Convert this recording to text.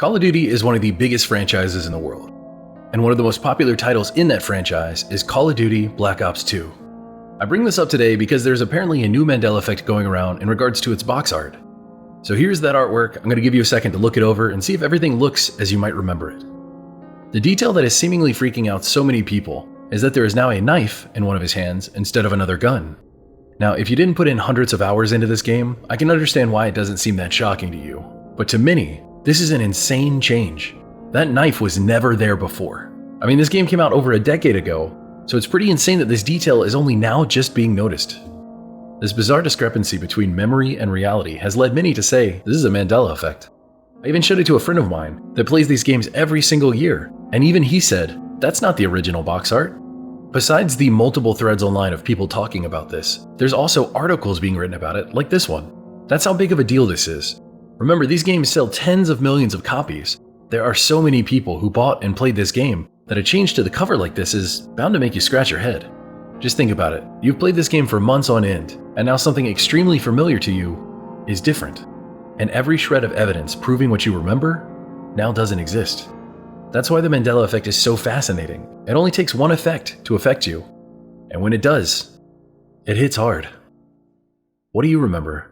Call of Duty is one of the biggest franchises in the world, and one of the most popular titles in that franchise is Call of Duty Black Ops 2. I bring this up today because there's apparently a new Mandela effect going around in regards to its box art. So here's that artwork. I'm going to give you a second to look it over and see if everything looks as you might remember it. The detail that is seemingly freaking out so many people is that there is now a knife in one of his hands instead of another gun. Now, if you didn't put in hundreds of hours into this game, I can understand why it doesn't seem that shocking to you. But to many, this is an insane change. That knife was never there before. I mean, this game came out over a decade ago, so it's pretty insane that this detail is only now just being noticed. This bizarre discrepancy between memory and reality has led many to say this is a Mandela effect. I even showed it to a friend of mine that plays these games every single year, and even he said, that's not the original box art. Besides the multiple threads online of people talking about this, there's also articles being written about it, like this one. That's how big of a deal this is. Remember, these games sell tens of millions of copies. There are so many people who bought and played this game that a change to the cover like this is bound to make you scratch your head. Just think about it. You've played this game for months on end, and now something extremely familiar to you is different. And every shred of evidence proving what you remember now doesn't exist. That's why the Mandela effect is so fascinating. It only takes one effect to affect you. And when it does, it hits hard. What do you remember?